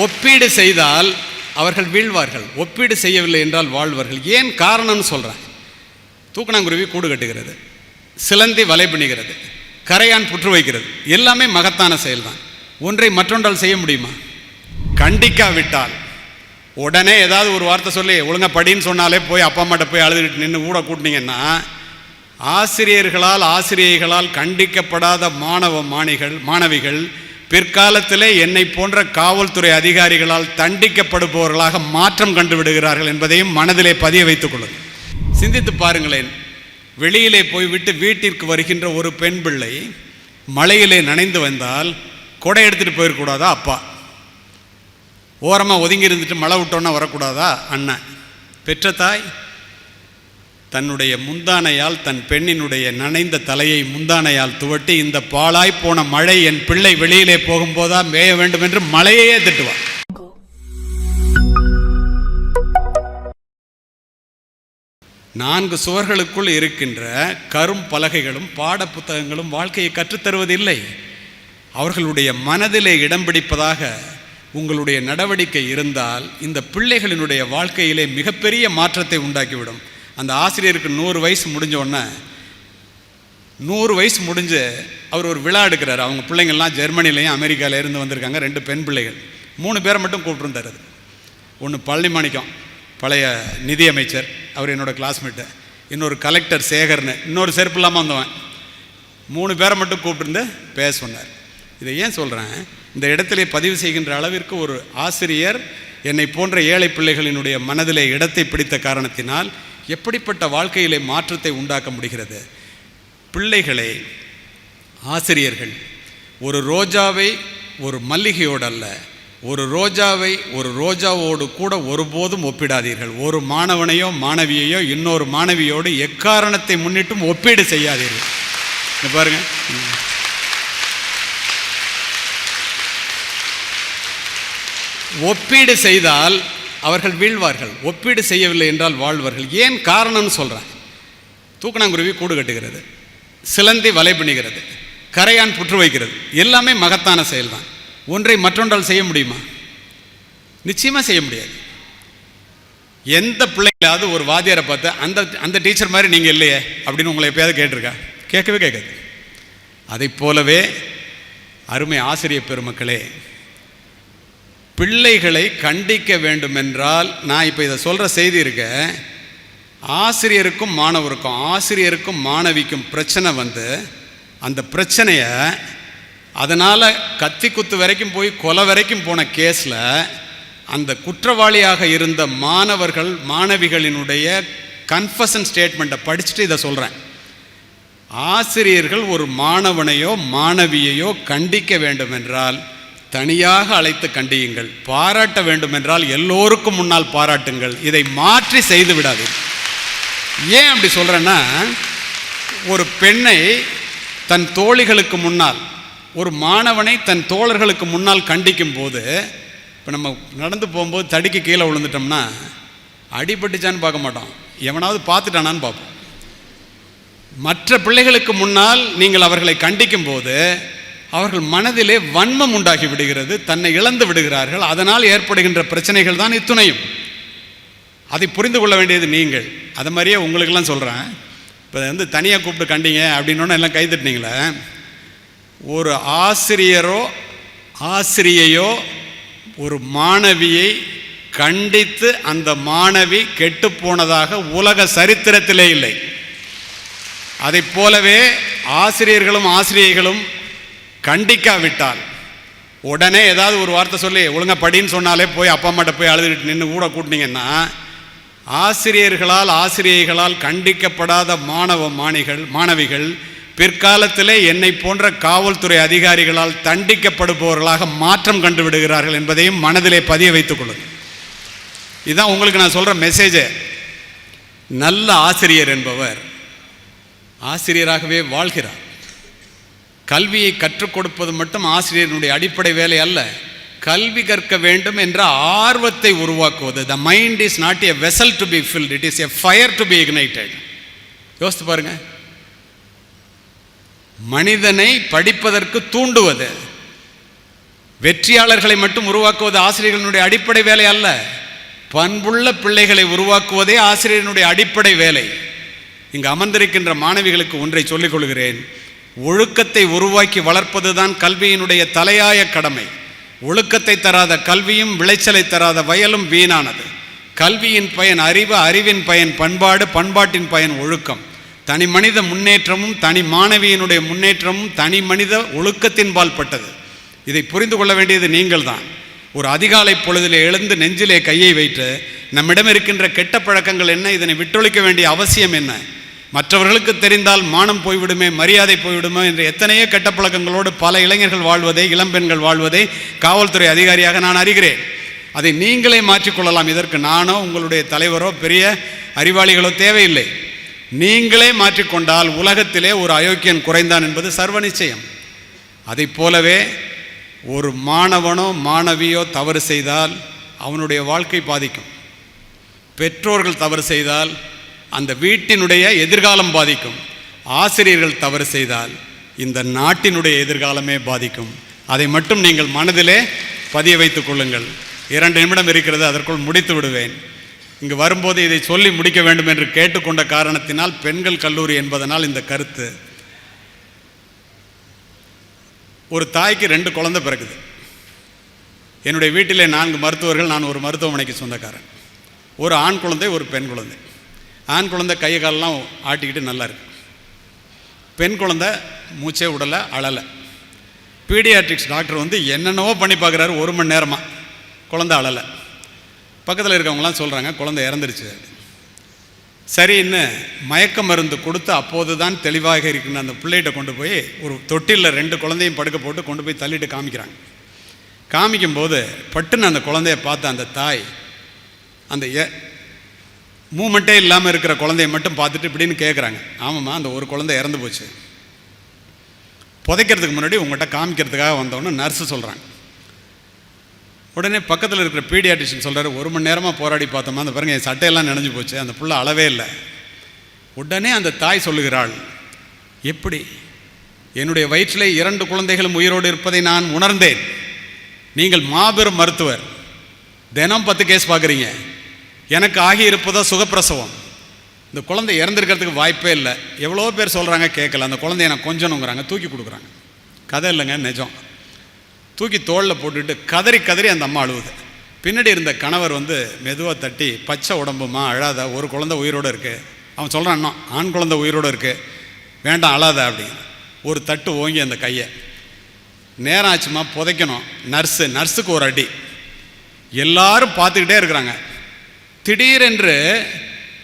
ஒப்பீடு செய்தால் அவர்கள் வீழ்வார்கள், ஒப்பீடு செய்யவில்லை என்றால் வாழ்வார்கள். ஏன் காரணம்னு சொல்கிறேன். தூக்கணாங்குருவி கூடு கட்டுகிறது, சிலந்தி வலை பிணிகிறது, கரையான் புற்று வைக்கிறது, எல்லாமே மகத்தான செயல்தான். ஒன்றை மற்றொன்றால் செய்ய முடியுமா? கண்டிக்காவிட்டால் உடனே ஏதாவது ஒரு வார்த்தை சொல்லி ஒழுங்காக படின்னு சொன்னாலே போய் அப்பா அம்மாட்ட போய் அழுதுகிட்டு நின்று கூட கூட்டினீங்கன்னா, ஆசிரியர்களால் கண்டிக்கப்படாத மாணவிகள் பிற்காலத்திலே என்னை போன்ற காவல்துறை அதிகாரிகளால் தண்டிக்கப்படுபவர்களாக மாற்றம் கண்டு விடுகிறார்கள் என்பதையும் மனதிலே பதிய வைத்துக் கொள்ளுங்கள். சிந்தித்து பாருங்களேன். வெளியிலே போய்விட்டு வீட்டிற்கு வருகின்ற ஒரு பெண் பிள்ளை மழையிலே நனைந்து வந்தால் கொடை எடுத்துகிட்டு போயிடக்கூடாதா அப்பா? ஓரமாக ஒதுங்கி இருந்துட்டு மழை விட்டோன்னா வரக்கூடாதா அண்ணன்? பெற்ற தாய் தன்னுடைய முந்தானையால் தன் பெண்ணினுடைய நனைந்த தலையை முந்தானையால் துவட்டி, இந்த பாழாய் போன மழை என் பிள்ளை வெளியிலே போகும்போதா மேய வேண்டும் என்று மழையே திட்டுவார். நான்கு சுவர்களுக்குள் இருக்கின்ற கரும் பலகைகளும் பாட புத்தகங்களும் வாழ்க்கையை கற்றுத்தருவதில்லை. அவர்களுடைய மனதிலே இடம் பிடிப்பதாக உங்களுடைய நடவடிக்கை இருந்தால் இந்த பிள்ளைகளினுடைய வாழ்க்கையிலே மிகப்பெரிய மாற்றத்தை உண்டாக்கிவிடும். அந்த ஆசிரியருக்கு 100 வயசு முடிஞ்சோடனே 100 வயசு முடிஞ்சு அவர் ஒரு விழா எடுக்கிறார். அவங்க பிள்ளைங்கள்லாம் ஜெர்மனிலையும் அமெரிக்காவிலேருந்து வந்திருக்காங்க. 2 பெண் பிள்ளைகள், 3 பேரை மட்டும் கூப்பிட்டுருந்தார். ஒன்று பழனி மாணிக்கம், பழைய நிதி அமைச்சர், அவர் என்னோடய கிளாஸ்மேட்டு. இன்னொரு கலெக்டர் சேகர்னு, இன்னொரு செருப்பு இல்லாமல் வந்தவன். 3 பேரை மட்டும் கூப்பிட்டுருந்து பேச சொன்னார். இதை ஏன் சொல்கிறேன்? இந்த இடத்திலே பதிவு செய்கின்ற அளவிற்கு ஒரு ஆசிரியர் என்னை போன்ற ஏழை பிள்ளைகளினுடைய மனதிலே இடத்தை பிடித்த காரணத்தினால் எப்படிப்பட்ட வாழ்க்கையிலே மாற்றத்தை உண்டாக்க முடிகிறது. பிள்ளைகளை ஆசிரியர்கள் ஒரு ரோஜாவை ஒரு மல்லிகையோடு அல்ல, ஒரு ரோஜாவை ஒரு ரோஜாவோடு கூட ஒருபோதும் ஒப்பிடாதீர்கள். ஒரு மாணவனையோ மாணவியையோ இன்னொரு மாணவியோடு எக்காரணத்தை முன்னிட்டும் ஒப்பீடு செய்யாதீர்கள். இங்க பாருங்க, ஒப்பீடு செய்தால் அவர்கள் வீழ்வார்கள், ஒப்பீடு செய்யவில்லை என்றால் வாழ்வார்கள். ஏன் காரணம்னு சொல்கிறேன். தூக்கணாங்குருவி கூடு கட்டுகிறது, சிலந்தி வலை பிணிகிறது, கரையான் புற்று வைக்கிறது, எல்லாமே மகத்தான செயல்தான். ஒன்றை மற்றொன்றால் செய்ய முடியுமா? நிச்சயமாக செய்ய முடியாது. எந்த பிள்ளைங்களாவது ஒரு வாத்தியாரை பார்த்து அந்த டீச்சர் மாதிரி நீங்கள் இல்லையே அப்படின்னு உங்களை எப்பயாவது கேட்டிருக்கா? கேட்கவே கேட்காது. அதை போலவே அருமை ஆசிரியர் பெருமக்களே, பிள்ளைகளை கண்டிக்க வேண்டுமென்றால், நான் இப்போ இதை சொல்கிற செய்தி இருக்க, ஆசிரியருக்கும் மாணவருக்கும் ஆசிரியருக்கும் மாணவிக்கும் பிரச்சனை வந்து அந்த பிரச்சனையை அதனால் கத்தி குத்து வரைக்கும் போய் கொலை வரைக்கும் போன கேஸில் அந்த குற்றவாளியாக இருந்த மாணவிகளினுடைய கன்ஃபஷன் ஸ்டேட்மெண்ட்டை படிச்சுட்டு இதை சொல்கிறேன். ஆசிரியர்கள் ஒரு மாணவனையோ மாணவியையோ கண்டிக்க வேண்டுமென்றால் தனியாக அழைத்து கண்டியுங்கள். பாராட்ட வேண்டுமென்றால் எல்லோருக்கும் முன்னால் பாராட்டுங்கள். இதை மாற்றி செய்து விடாதீர்கள். ஏன் அப்படி சொல்கிறேன்னா, ஒரு பெண்ணை தன் தோழிகளுக்கு முன்னால், ஒரு மாணவனை தன் தோழர்களுக்கு முன்னால் கண்டிக்கும் போது, இப்போ நம்ம நடந்து போகும்போது தடிக்கு கீழே விழுந்துட்டோம்னா அடிபட்டுச்சான்னு பார்க்க மாட்டோம், எவனாவது பார்த்துட்டானான்னு பார்ப்போம். மற்ற பிள்ளைகளுக்கு முன்னால் நீங்கள் அவர்களை கண்டிக்கும் போது அவர்கள் மனதிலே வன்மம் உண்டாகி விடுகிறது, தன்னை இழந்து விடுகிறார்கள். அதனால் ஏற்படுகின்ற பிரச்சனைகள் தான் இத்துணையும். அதை புரிந்து கொள்ள வேண்டியது நீங்கள். அது மாதிரியே உங்களுக்கெல்லாம் சொல்கிறேன். இப்போ வந்து தனியாக கூப்பிட்டு கண்டிங்க அப்படின்னோன்னு எல்லாம் கைத்தட்டினீங்களே, ஒரு ஆசிரியரோ ஆசிரியையோ ஒரு மாணவியை கண்டித்து அந்த மாணவி கெட்டுப்போனதாக உலக சரித்திரத்திலே இல்லை. அதை போலவே ஆசிரியர்களும் ஆசிரியைகளும் கண்டிக்காவிட்டால் உடனே ஏதாவது ஒரு வார்த்தை சொல்லி ஒழுங்காக படின்னு சொன்னாலே போய் அப்பா அம்மாட்ட போய் அழுதுகிட்டு நின்று கூட கூட்டினீங்கன்னா, ஆசிரியர்களால் கண்டிக்கப்படாத மாணவிகள் பிற்காலத்திலே என்னை போன்ற காவல்துறை அதிகாரிகளால் தண்டிக்கப்படுபவர்களாக மாற்றம் கண்டு விடுகிறார்கள் என்பதையும் மனதிலே பதிய வைத்துக் கொள்ளுங்கள். இதுதான் உங்களுக்கு நான் சொல்கிற மெசேஜே. நல்ல ஆசிரியர் என்பவர் ஆசிரியராகவே வாழ்கிறார். கல்வியை கற்றுக் கொடுப்பது மட்டும் ஆசிரியர்களுடைய அடிப்படை வேலை அல்ல. கல்வி கற்க வேண்டும் என்ற ஆர்வத்தை உருவாக்குவது. The mind is not a vessel to be filled, it is a fire to be ignited. யோசித்து பாருங்க. மனிதனை படிப்பதற்கு தூண்டுவது, வெற்றியாளர்களை மட்டும் உருவாக்குவது ஆசிரியர்களுடைய அடிப்படை வேலை அல்ல. பண்புள்ள பிள்ளைகளை உருவாக்குவதே ஆசிரியர்களுடைய அடிப்படை வேலை. இங்கு அமர்ந்திருக்கின்ற மாணவிகளுக்கு ஒன்றை சொல்லிக் கொள்கிறேன். ஒழுக்கத்தை உருவாக்கி வளர்ப்பதுதான் கல்வியினுடைய தலையாய கடமை. ஒழுக்கத்தை தராத கல்வியும் விளைச்சலை தராத வயலும் வீணானது. கல்வியின் பயன் அறிவு, அறிவின் பயன் பண்பாடு, பண்பாட்டின் பயன் ஒழுக்கம். தனி மனித முன்னேற்றமும் தனி மாணவியினுடைய முன்னேற்றமும் தனி மனித ஒழுக்கத்தின் பால் பட்டது. இதை புரிந்து கொள்ள வேண்டியது நீங்கள் தான். ஒரு அதிகாலை பொழுதிலே எழுந்து நெஞ்சிலே கையை வைத்து நம்மிடம் இருக்கின்ற கெட்ட பழக்கங்கள் என்ன, இதனை விட்டொழிக்க வேண்டிய அவசியம் என்ன, மற்றவர்களுக்கு தெரிந்தால் மானம் போய்விடுமே, மரியாதை போய்விடுமே என்ற எத்தனையோ கெட்ட பழக்கங்களோடு பல இளைஞர்கள் வாழ்வதை, இளம்பெண்கள் வாழ்வதை காவல்துறை அதிகாரியாக நான் அறிகிறேன். அதை நீங்களே மாற்றிக்கொள்ளலாம். இதற்கு நானோ உங்களுடைய தலைவரோ பெரிய அறிவாளிகளோ தேவையில்லை. நீங்களே மாற்றிக்கொண்டால் உலகத்திலே ஒரு அயோக்கியன் குறைந்தான் என்பது சர்வ நிச்சயம். அதை போலவே ஒரு மாணவனோ மாணவியோ தவறு செய்தால் அவனுடைய வாழ்க்கை பாதிக்கும். பெற்றோர்கள் தவறு செய்தால் அந்த வீட்டினுடைய எதிர்காலம் பாதிக்கும். ஆசிரியர்கள் தவறு செய்தால் இந்த நாட்டினுடைய எதிர்காலமே பாதிக்கும். அதை மட்டும் நீங்கள் மனதிலே பதிய வைத்துக் கொள்ளுங்கள். 2 நிமிடம் இருக்கிறது, அதற்குள் முடித்து விடுவேன். இங்கு வரும்போது இதை சொல்லி முடிக்க வேண்டும் என்று கேட்டுக்கொண்ட காரணத்தினால் பெண்கள் கல்லூரி என்பதனால் இந்த கருத்து. ஒரு தாய்க்கு 2 குழந்தை பிறகுது. என்னுடைய வீட்டிலே 4 மருத்துவர்கள், நான் ஒரு மருத்துவமனைக்கு சொந்தக்காரன். ஒரு ஆண் குழந்தை, ஒரு பெண் குழந்தை. ஆண் குழந்தை கையை காலெல்லாம் ஆட்டிக்கிட்டு நல்லா இருக்கு. பெண் குழந்தை மூச்சே விடலை, அழலை. பீடியாட்ரிக்ஸ் டாக்டர் வந்து என்னென்னவோ பண்ணி பார்க்குறாரு. 1 மணி நேரமாக குழந்தை அழலை. பக்கத்தில் இருக்கவங்களாம் சொல்கிறாங்க குழந்தை இறந்துருச்சு. சரின்னு மயக்க மருந்து கொடுத்து அப்போது தான் தெளிவாக இருக்கின்ற அந்த பிள்ளைகிட்ட கொண்டு போய் ஒரு தொட்டிலில் 2 குழந்தையும் படுக்க போட்டு கொண்டு போய் தள்ளிட்டு காமிக்கிறாங்க. காமிக்கும்போது பட்டுன்னு அந்த குழந்தைய பார்த்து அந்த தாய் அந்த மூமெண்ட்டே இல்லாமல் இருக்கிற குழந்தைய மட்டும் பார்த்துட்டு இப்படின்னு கேட்குறாங்க. ஆமாம்மா, அந்த ஒரு குழந்தை இறந்து போச்சு. புதைக்கிறதுக்கு முன்னாடி உங்கள்கிட்ட காமிக்கிறதுக்காக வந்தோன்னு நர்ஸு சொல்கிறாங்க. உடனே பக்கத்தில் இருக்கிற பீடியாட்ரிஷியன் சொல்கிறாரு, 1 மணி நேரமாக போராடி பார்த்தோமா, அந்த பாருங்கள் என் சட்டையெல்லாம் நினைஞ்சு போச்சு, அந்த புள்ள அளவே இல்லை. உடனே அந்த தாய் சொல்லுகிறாள், எப்படி என்னுடைய வயிற்றிலே 2 குழந்தைகளும் உயிரோடு இருப்பதை நான் உணர்ந்தேன். நீங்கள் மாபெரும் மருத்துவர், தினம் 10 கேஸ் பார்க்குறீங்க. எனக்கு ஆகி இருப்பதோ சுகப்பிரசவம். இந்த குழந்தை இறந்துருக்கிறதுக்கு வாய்ப்பே இல்லை. எவ்வளோ பேர் சொல்கிறாங்க, கேட்கல. அந்த குழந்தைய நான் கொஞ்சணுங்கிறாங்க, தூக்கி கொடுக்குறாங்க. கதை இல்லைங்க, நிஜம். தூக்கி தோளில் போட்டுட்டு கதறி கதறி அந்த அம்மா அழுவுது. பின்னாடி இருந்த கணவர் வந்து மெதுவாக தட்டி, பச்சை உடம்புமா அழாத, ஒரு குழந்தை உயிரோடு இருக்குது. அவன் சொல்கிறான், இன்னும் ஆண் குழந்தை உயிரோடு இருக்குது, வேண்டாம் அழாத அப்படின்னு ஒரு தட்டு ஓங்கி அந்த கையை. நேரம் ஆச்சுமா, புதைக்கணும். நர்ஸுக்கு ஒரு அடி. எல்லாரும் பார்த்துக்கிட்டே இருக்கிறாங்க. திடீரென்று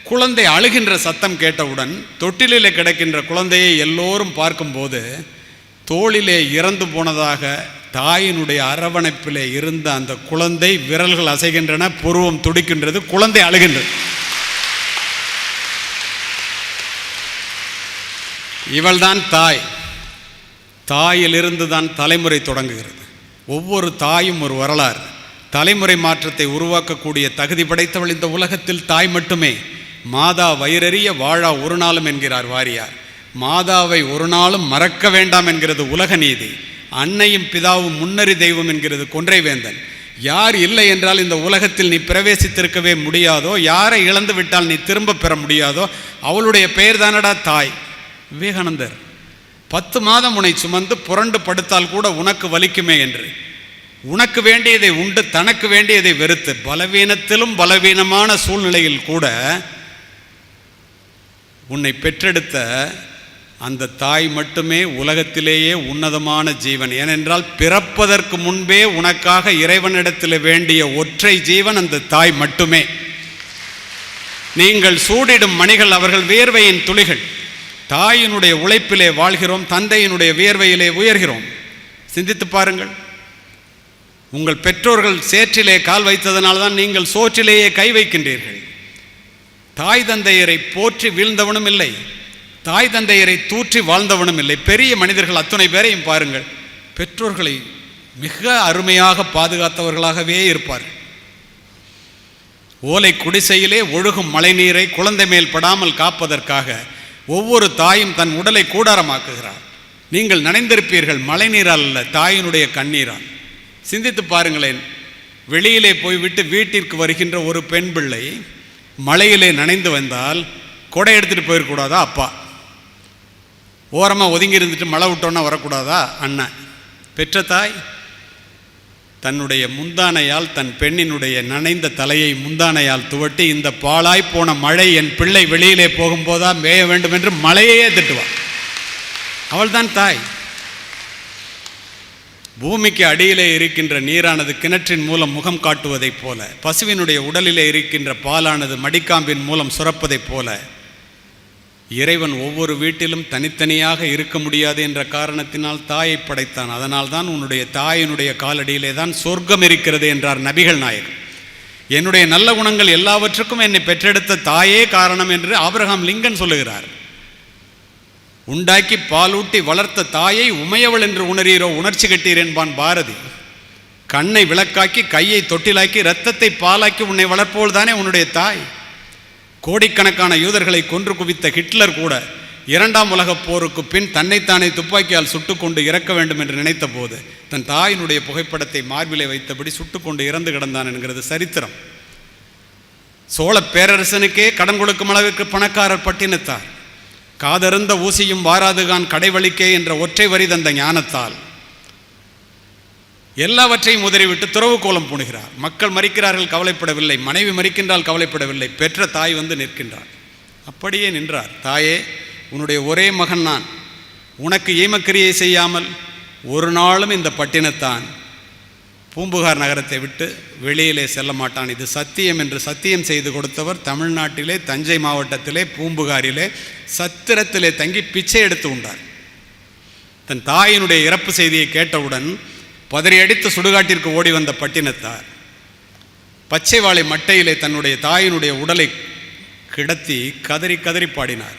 குழந்தை அழுகின்ற சத்தம் கேட்டவுடன் தொட்டிலே கிடக்கின்ற குழந்தையை எல்லோரும் பார்க்கும்போது தோளிலே இறந்து போனதாக தாயினுடைய அரவணைப்பிலே இருந்த அந்த குழந்தை விரல்கள் அசைகின்றன, புருவம் துடிக்கின்றது, குழந்தை அழுகின்றது. இவள்தான் தாய். தாயிலிருந்து தான் தலைமுறை தொடங்குகிறது. ஒவ்வொரு தாயும் ஒரு வரலாறு. தலைமுறை மாற்றத்தை உருவாக்கக்கூடிய தகுதி படைத்தவள் இந்த உலகத்தில் தாய் மட்டுமே. மாதா வயிறறிய வாழா ஒரு நாளும் என்கிறார் வாரியார். மாதாவை ஒரு நாளும் மறக்க வேண்டாம் என்கிறது உலக நீதி. அன்னையும் பிதாவும் முன்னறி தெய்வம் என்கிறது கொன்றைவேந்தன். யார் இல்லை என்றால் இந்த உலகத்தில் நீ பிரவேசித்திருக்கவே முடியாதோ, யாரை இழந்து விட்டால் நீ திரும்ப பெற முடியாதோ அவளுடைய பெயர் தானடா தாய். விவேகானந்தர் 10 மாதம் உன்னை சுமந்து புரண்டு படுத்தால் கூட உனக்கு வலிக்குமே என்று, உனக்கு வேண்டியதை உண்டு தனக்கு வேண்டியதை வெறுத்து பலவீனத்திலும் பலவீனமான சூழ்நிலையில் கூட உன்னை பெற்றெடுத்த அந்த தாய் மட்டுமே உலகத்திலேயே உன்னதமான ஜீவன். ஏனென்றால் பிறப்பதற்கு முன்பே உனக்காக இறைவனிடத்தில் வேண்டிய ஒற்றை ஜீவன் அந்த தாய் மட்டுமே. நீங்கள் சூடிடும் மணிகள் அவர்கள் வியர்வையின் துளிகள். தாயினுடைய உழைப்பிலே வாழ்கிறோம், தந்தையினுடைய வியர்வையிலே உயர்கிறோம். சிந்தித்து பாருங்கள். உங்கள் பெற்றோர்கள் சேற்றிலே கால் வைத்ததனால்தான் நீங்கள் சோற்றிலேயே கை வைக்கின்றீர்கள். தாய் தந்தையரை போற்றி வீழ்ந்தவனும் இல்லை, தாய் தந்தையரை தூற்றி வாழ்ந்தவனும் இல்லை. பெரிய மனிதர்கள் அத்துணை பேரையும் பாருங்கள், பெற்றோர்களை மிக அருமையாக பாதுகாத்தவர்களாகவே இருப்பார். ஓலை குடிசையிலே ஒழுகும் மழை நீரை குழந்தை மேல் படாமல் காப்பதற்காக ஒவ்வொரு தாயும் தன் உடலை கூடாரமாக்குகிறார். நீங்கள் நனைந்திருப்பீர்கள் மழை நீரால் அல்ல, தாயினுடைய கண்ணீரால். சிந்தித்து பாருங்களேன், வெளியிலே போய்விட்டு வீட்டிற்கு வருகின்ற ஒரு பெண் பிள்ளை மழையிலே நனைந்து வந்தால் கொடை எடுத்துகிட்டு போயிடக்கூடாதா அப்பா? ஓரமாக ஒதுங்கி இருந்துட்டு மழை விட்டோன்னா வரக்கூடாதா அண்ணன்? பெற்ற தாய் தன்னுடைய முந்தானையால் தன் பெண்ணினுடைய நனைந்த தலையை முந்தானையால் துவட்டி, இந்த பாழாய் போன மழை என் பிள்ளை வெளியிலே போகும்போதா மேய வேண்டும் என்று மழையே திட்டுவாள். அவள்தான் தாய். பூமிக்கு அடியிலே இருக்கின்ற நீரானது கிணற்றின் மூலம் முகம் காட்டுவதைப் போல, பசுவினுடைய உடலிலே இருக்கின்ற பாலானது மடிக்காம்பின் மூலம் சுரப்பதைப் போல, இறைவன் ஒவ்வொரு வீட்டிலும் தனித்தனியாக இருக்க முடியாது என்ற காரணத்தினால் தாயை படைத்தான். அதனால்தான் உன்னுடைய தாயினுடைய காலடியிலே தான் சொர்க்கம் இருக்கிறது என்றார் நபிகள் நாயகம். என்னுடைய நல்ல குணங்கள் எல்லாவற்றுக்கும் என்னை பெற்றெடுத்த தாயே காரணம் என்று ஆபிரகாம் லிங்கன் சொல்லுகிறார். உண்டாக்கி பாலூட்டி வளர்த்த தாயை உமையவள் என்று உணரீரோ, உணர்ச்சி கட்டீர் என்பான் பாரதி. கண்ணை விளக்காக்கி கையை தொட்டிலாக்கி இரத்தத்தை பாலாக்கி உன்னை வளர்ப்போல் தானே உன்னுடைய தாய். கோடிக்கணக்கான யூதர்களை கொன்று குவித்த ஹிட்லர் கூட 2ஆம் உலகப் போருக்கு பின் தன்னைத்தானே துப்பாக்கியால் சுட்டுக்கொண்டு இறக்க வேண்டும் என்று நினைத்த போது தன் தாயினுடைய புகைப்படத்தை மார்பிலே வைத்தபடி சுட்டுக்கொண்டு இறந்து கிடந்தான் என்கிறது சரித்திரம். சோழ பேரரசனுக்கே கடன் கொடுக்கும் அளவிற்கு பணக்காரர் பட்டினத்தார். காதருந்த ஊசியும் வாராதுகான் கடைவழிக்கே என்ற ஒற்றை வரி தந்த ஞானத்தால் எல்லாவற்றையும் உதறிவிட்டு துறவு கோலம் பூணுகிறார். மக்கள் மறிக்கிறார்கள், கவலைப்படவில்லை. மனைவி மறிக்கின்றால் கவலைப்படவில்லை. பெற்ற தாய் வந்து நிற்கின்றார். அப்படியே நின்றார். தாயே, உன்னுடைய ஒரே மகன் நான். உனக்கு ஈமக்கிரியை செய்யாமல் ஒரு நாளும் இந்த பட்டினத்தான் பூம்புகார் நகரத்தை விட்டு வெளியிலே செல்ல மாட்டான். இது சத்தியம் என்று சத்தியம் செய்து கொடுத்தவர் தமிழ்நாட்டிலே தஞ்சை மாவட்டத்திலே பூம்புகாரிலே சத்திரத்திலே தங்கி பிச்சை எடுத்து உண்டார். தன் தாயினுடைய இறப்பு செய்தியை கேட்டவுடன் பதறியடித்து சுடுகாட்டிற்கு ஓடி வந்த பட்டினத்தார் பச்சை வாழை மட்டையிலே தன்னுடைய தாயினுடைய உடலை கிடத்தி கதறி கதறி பாடினார்.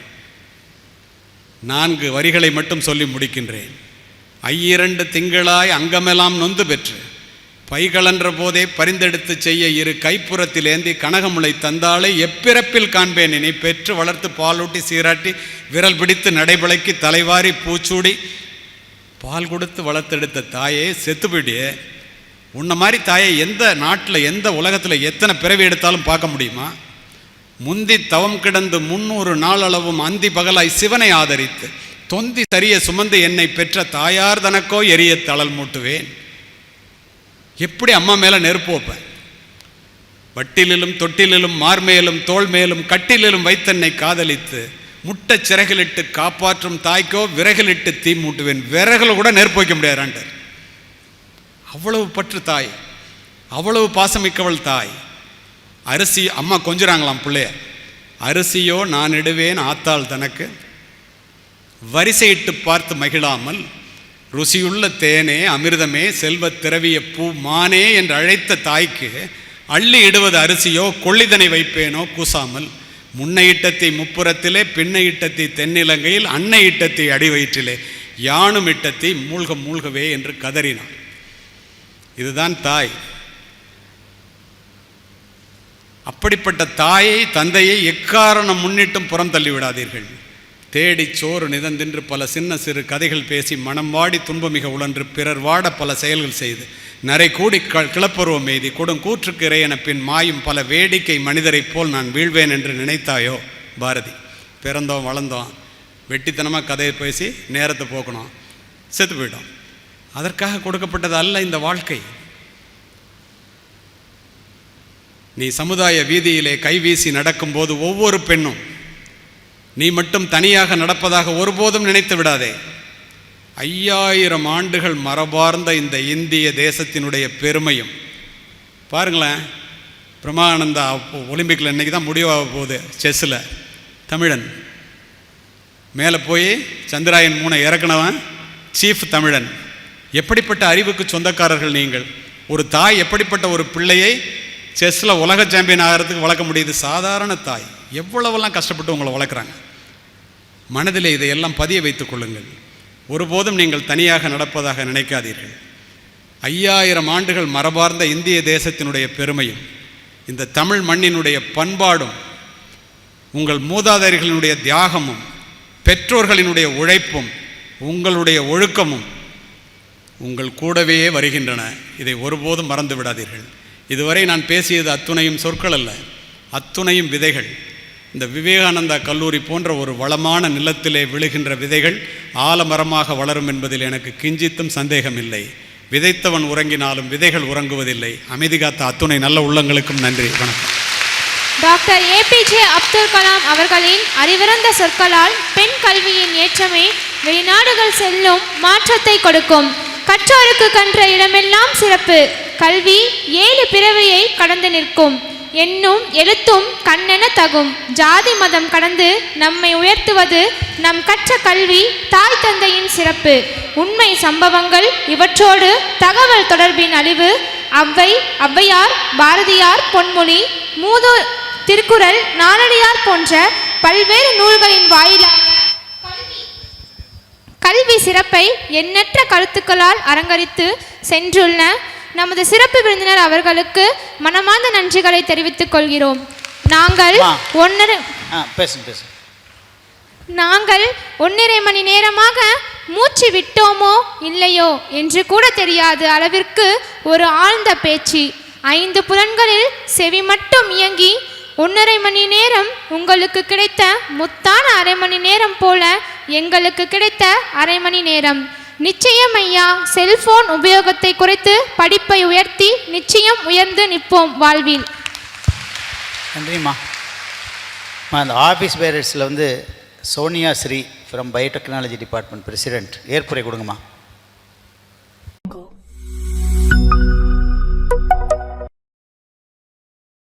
4 வரிகளை மட்டும் சொல்லி முடிக்கின்றேன். 2 திங்களாய் அங்கமெல்லாம் நொந்து பெற்று பைகளன்ற போதே பரிந்தெடுத்து செய்ய 2 கைப்புறத்தில் ஏந்தி கனகமுளை தந்தாளை எப்பிறப்பில் காண்பேன். இனி பெற்று வளர்த்து பாலூட்டி சீராட்டி விரல் பிடித்து நடைபழக்கி தலைவாரி பூச்சூடி பால் கொடுத்து வளர்த்தெடுத்த தாயே, செத்து போயிட்டியே. உன்ன மாதிரி தாயை எந்த நாட்டில் எந்த உலகத்தில் எத்தனை பிறவி எடுத்தாலும் பார்க்க முடியுமா? முந்தி தவம் கிடந்து 300 நாள் அளவும் அந்தி பகலாய் சிவனை ஆதரித்து தொந்தி சரிய சுமந்து என்னை பெற்ற தாயார் தனக்கோ எரிய தளல் மூட்டுவேன். எப்படி அம்மா மேலே நெருப்பு வைப்பேன்? வட்டிலிலும் தொட்டிலிலும் மார்மேலும் தோல் மேலும் கட்டிலிலும் வைத்தென்னை காதலித்து முட்டை சிறகிலிட்டு காப்பாற்றும் தாய்க்கோ விறகிலிட்டு தீ மூட்டுவேன். விறகுல கூட நெருப்பு வைக்க முடியாதான்டார். அவ்வளவு பற்று தாய், அவ்வளவு பாசமிக்கவள் தாய். அரிசி அம்மா கொஞ்சிறாங்களாம் பிள்ளைய. அரிசியோ நான் இடுவேன் ஆத்தாள் தனக்கு, வரிசையிட்டு பார்த்து மகிழாமல் ருசியுள்ள தேனே அமிர்தமே செல்வத் திரவிய பூ மானே என்று அழைத்த தாய்க்கு அள்ளி இடுவது அரிசியோ கொள்ளிதனை வைப்பேனோ கூசாமல், முன்னை இட்டத்தை முப்புறத்திலே பின்னை இட்டத்தை தென்னிலங்கையில் அன்னை இட்டத்தை அடி வயிற்றிலே யானும் இட்டத்தை மூழ்க மூழ்கவே என்று கதறினார். இதுதான் தாய். அப்படிப்பட்ட தாயை தந்தையை எக்காரணம் முன்னிட்டும் புறம் தள்ளிவிடாதீர்கள். தேடி சோறு நிதந்தின்று பல சின்ன சிறு கதைகள் பேசி மனம் வாடி துன்பமிக உழன்று பிறர் வாட பல செயல்கள் செய்து நரை கூடி கிளப்பருவம் எய்தி கொடும் கூற்றுக்கு இறையென பின் மாயும் பல வேடிக்கை மனிதரைப் போல் நான் வீழ்வேன் என்று நினைத்தாயோ? பாரதி. பிறந்தோம் வளர்ந்தோம், வெட்டித்தனமாக கதையை பேசி நேரத்தை போக்கணும், செத்து போயிட்டோம். அதற்காக கொடுக்கப்பட்டது அல்ல இந்த வாழ்க்கை. நீ சமுதாய வீதியிலே கைவீசி நடக்கும்போது ஒவ்வொரு பெண்ணும் நீ மட்டும் தனியாக நடப்பதாக ஒருபோதும் நினைத்து விடாதே. 5000 ஆண்டுகள் மரபார்ந்த இந்த இந்திய தேசத்தினுடைய பெருமையும் பாருங்களேன். பிரமானந்தா ஒலிம்பிக்கில் இன்றைக்கி தான் முடிவாக போகுது. செஸ்ஸில் தமிழன் மேலே போய் சந்திராயன் 3 இறக்குனவன் சீஃப் தமிழன். எப்படிப்பட்ட அறிவுக்கு சொந்தக்காரர்கள் நீங்கள்! ஒரு தாய் எப்படிப்பட்ட ஒரு பிள்ளையை செஸ்ஸில் உலக சாம்பியன் ஆகிறதுக்கு வளர்க்க முடியுது? சாதாரண தாய் எவ்வளவெல்லாம் கஷ்டப்பட்டு உங்களை வளர்க்குறாங்க. மனதிலே இதையெல்லாம் பதிய வைத்துக் கொள்ளுங்கள். ஒருபோதும் நீங்கள் தனியாக நடப்பதாக நினைக்காதீர்கள். 5000 ஆண்டுகள் மரபார்ந்த இந்திய தேசத்தினுடைய பெருமையும் இந்த தமிழ் மண்ணினுடைய பண்பாடும் உங்கள் மூதாதையர்களினுடைய தியாகமும் பெற்றோர்களினுடைய உழைப்பும் உங்களுடைய ஒழுக்கமும் உங்கள் கூடவே வருகின்றன. இதை ஒருபோதும் மறந்து விடாதீர்கள். இதுவரை நான் பேசியது அத்துணையும் சொற்கள் அல்ல, அத்துணையும் விதைகள். இந்த விவேகானந்தா கல்லூரி போன்ற ஒரு வளமான நிலத்திலே விழுகின்ற விதைகள் ஆலமரமாக வளரும் என்பதில் எனக்கு கிஞ்சித்தும் சந்தேகம் இல்லை. விதைத்தவன் உறங்கினாலும் விதைகள் உறங்குவதில்லை. அமைதி காத்த அத்துணை நல்ல உள்ளங்களுக்கும் நன்றி, வணக்கம். டாக்டர் ஏபிஜே அப்துல் கலாம் அவர்களின் அறிவிறந்த சொற்களால் பெண் கல்வியின் ஏற்றமே வெளிநாடுகள் செல்லும் மாற்றத்தை கொடுக்கும். கற்றோருக்கு கன்ற இடமெல்லாம் சிறப்பு. கல்வி 7 பிறவியை கடந்து நிற்கும். எண்ணும் எழுத்தும் கண்ணென தகும். ஜாதி மதம் கடந்து நம்மை உயர்த்துவது நம் கற்ற கல்வி, தாய் தந்தையின் சிறப்பு. உண்மை சம்பவங்கள் இவற்றோடு தகவல் தொடர்பின் அழிவு. ஔவையார், பாரதியார், பொன்மொழி, மூதூர், திருக்குறள், நாலடியார் போன்ற பல்வேறு நூல்களின் வாயிலாக கல்வி சிறப்பை எண்ணற்ற கருத்துக்களால் அலங்கரித்து சென்றுள்ள நமது சிறப்பு விருந்தினர் அவர்களுக்கு மனமார்ந்த நன்றிகளை தெரிவித்துக் கொள்கிறோம். நாங்கள் 1.5 மணி நேரமாக மூச்சு விட்டோமோ இல்லையோ என்று கூட தெரியாத அளவிற்கு ஒரு ஆழ்ந்த பேச்சு. 5 புலன்களில் செவி மட்டும் இயங்கி 1.5 மணி நேரம் உங்களுக்கு கிடைத்த முத்தான 1/2 மணி நேரம் போல எங்களுக்கு கிடைத்த 1/2 மணி நேரம். நிச்சயம் ஐயா, செல்போன் உபயோகத்தை குறைத்து படிப்பை உயர்த்தி நிச்சயம் உயர்ந்து நிற்போம் வாழ்வில். நன்றிம்மா. அந்த ஆஃபீஸ் பேரர்ஸில் Sonia Sri from biotechnology department president ஏற்புரை கொடுங்கம்மா.